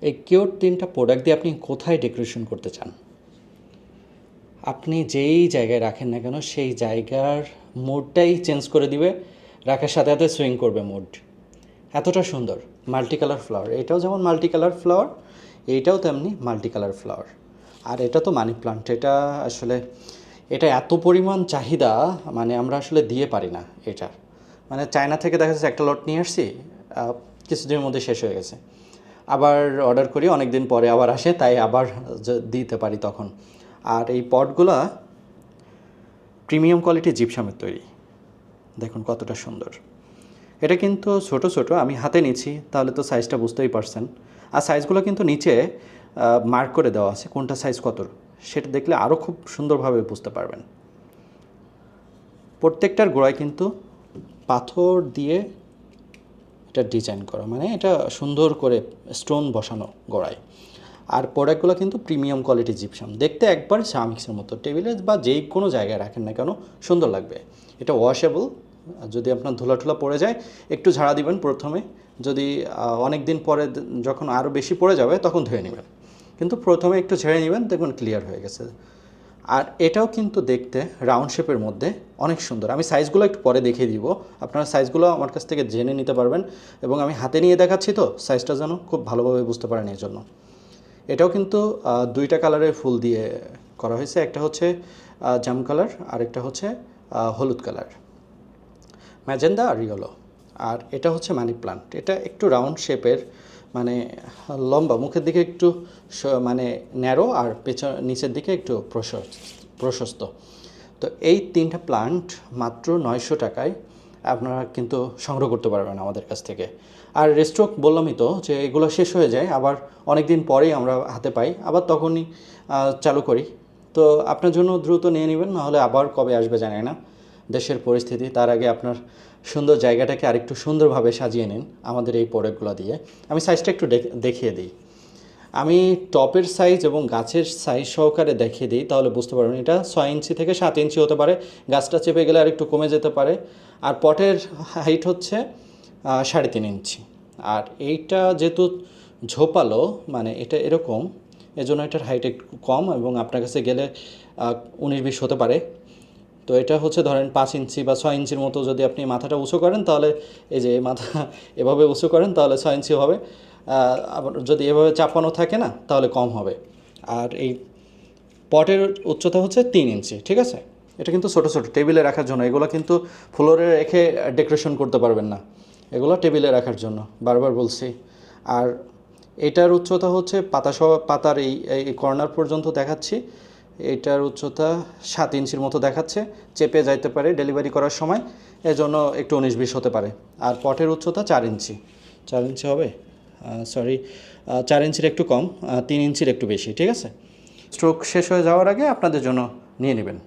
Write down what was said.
এই কিউট 3টা প্রোডাক্ট দিয়ে আপনি কোথায় ডেকোরেশন করতে চান? আপনি যেই জায়গায় রাখেন না কেন সেই জায়গার মুডটাই চেঞ্জ করে দিবে, রাখার সাথে সাথে সুইং করবে মুড। এতটা সুন্দর মাল্টি কালার ফ্লাওয়ার, এটাও যেমন মাল্টি কালার ফ্লাওয়ার, এইটাও তেমনি মাল্টি কালার ফ্লাওয়ার। আর এটা তো মানি প্লান্ট, এটা আসলে এটা এত পরিমাণ চাহিদা, মানে আমরা আসলে দিয়ে পারি না এটা। মানে চায়না থেকে দেখা যাচ্ছে একটা লট নিয়ে আসছি, কিছুদিনের মধ্যে শেষ হয়ে গেছে। আবার অর্ডার করি, অনেক দিন পরে আবার আসে, তাই আবার দিতে পারি তখন। আর এই পটগুলা প্রিমিয়াম কোয়ালিটি জিপসামের তৈরি, দেখুন কতটা সুন্দর। এটা কিন্তু ছোট ছোট, আমি হাতে নিচ্ছি তাহলে তো সাইজটা বুঝতেই পারছেন। আর সাইজগুলো কিন্তু নিচে মার্ক করে দেওয়া আছে কোনটা সাইজ কত, সেটা দেখলে আরও খুব সুন্দরভাবে বুঝতে পারবেন। প্রত্যেকটার গোড়ায় কিন্তু পাথর দিয়ে এটা ডিজাইন করা, মানে এটা সুন্দর করে স্টোন বসানো গোড়ায়। আর প্রোডাক্টগুলো কিন্তু প্রিমিয়াম কোয়ালিটি জিপসাম, দেখতে একবার সামিক্সের মতো, টেবিলে বা যেই কোনো জায়গায় রাখেন না কেন সুন্দর লাগবে। এটা ওয়াশেবল, যদি আপনার ধুলা পড়ে যায় একটু ঝাড়া দিবেন প্রথমে, যদি অনেক দিন পরে যখন আরও বেশি পড়ে যাবে তখন ধুয়ে নেবেন, কিন্তু প্রথমে একটু ঝেড়ে নেবেন, দেখবেন ক্লিয়ার হয়ে গেছে। আর এটাও কিন্তু দেখতে রাউন্ড শেপের মধ্যে অনেক সুন্দর। আমি সাইজগুলো একটু পরে দেখিয়ে দিব, আপনারা সাইজগুলো আমার কাছ থেকে জেনে নিতে পারবেন, এবং আমি হাতে নিয়ে দেখাচ্ছি তো সাইজটা যেন খুব ভালোভাবে বুঝতে পারেন এর জন্য। এটাও কিন্তু 2টা কালারের ফুল দিয়ে করা হয়েছে, একটা হচ্ছে জাম কালার আর একটা হচ্ছে হলুদ কালার, ম্যাজেন্ডা আর ইয়েলো। আর এটা হচ্ছে মানি প্লান্ট, এটা একটু রাউন্ড শেপের, মানে লম্বা, মুখের দিকে একটু মানে ন্যারো, আর নিচের দিকে একটু প্রশস্ত। তো এই 3টা প্লান্ট মাত্র 900 টাকায় আপনারা কিন্তু সংগ্রহ করতে পারবেন আমাদের কাছ থেকে। আর রেস্টক বললামই তো যে এগুলো শেষ হয়ে যায়, আবার অনেক দিন পরেই আমরা হাতে পাই, আবার তখনই চালু করি। তো আপনার জন্য দ্রুত নিয়ে নেবেন, নাহলে আবার কবে আসবে জানি না দেশের পরিস্থিতি। তার আগে আপনার সুন্দর জায়গাটাকে আরেকটু সুন্দরভাবে সাজিয়ে নিন আমাদের এই প্রোডাক্টগুলো দিয়ে। আমি সাইজটা একটু দেখিয়ে দিই। আমি টপের সাইজ এবং গাছের সাইজ সহকারে দেখিয়ে দিই, তাহলে বুঝতে পারবেন। এটা 6 ইঞ্চি থেকে 7 ইঞ্চি হতে পারে, গাছটা চেপে গেলে আর একটু কমে যেতে পারে। আর পটের হাইট হচ্ছে 3.5 ইঞ্চি। আর এইটা যেহেতু ঝোপালো, মানে এটা এরকম, এজন্য এটার হাইট একটু কম, এবং আপনার কাছে গেলে 19-20 হতে পারে। তো এটা হচ্ছে ধরেন 5 ইঞ্চি বা 6 ইঞ্চির মতো, যদি আপনি মাথাটা উঁচু করেন তাহলে, এই যে মাথা এভাবে উঁচু করেন তাহলে 6 ইঞ্চি হবে। আবার যদি এভাবে চাপানো থাকে না তাহলে কম হবে। আর এই পটের উচ্চতা হচ্ছে 3 ইঞ্চি, ঠিক আছে? এটা কিন্তু ছোটো ছোটো টেবিলে রাখার জন্য, এগুলো কিন্তু ফ্লোরে রেখে ডেকোরেশন করতে পারবেন না, এগুলো টেবিলে রাখার জন্য, বারবার বলছি। আর এটার উচ্চতা হচ্ছে পাতার এই কর্নার পর্যন্ত দেখাচ্ছি, এটার উচ্চতা 7 ইঞ্চির মতো দেখাচ্ছে, চেপে যাইতে পারে ডেলিভারি করার সময়, এজন্য একটু 19-20 হতে পারে। আর পটের উচ্চতা 4 ইঞ্চি, 4 ইঞ্চি হবে, সরি, 4 ইঞ্চির একটু কম, 3 ইঞ্চির একটু বেশি, ঠিক আছে? স্ট্রোক শেষ হয়ে যাওয়ার আগে আপনাদের জন্য নিয়ে নেবেন।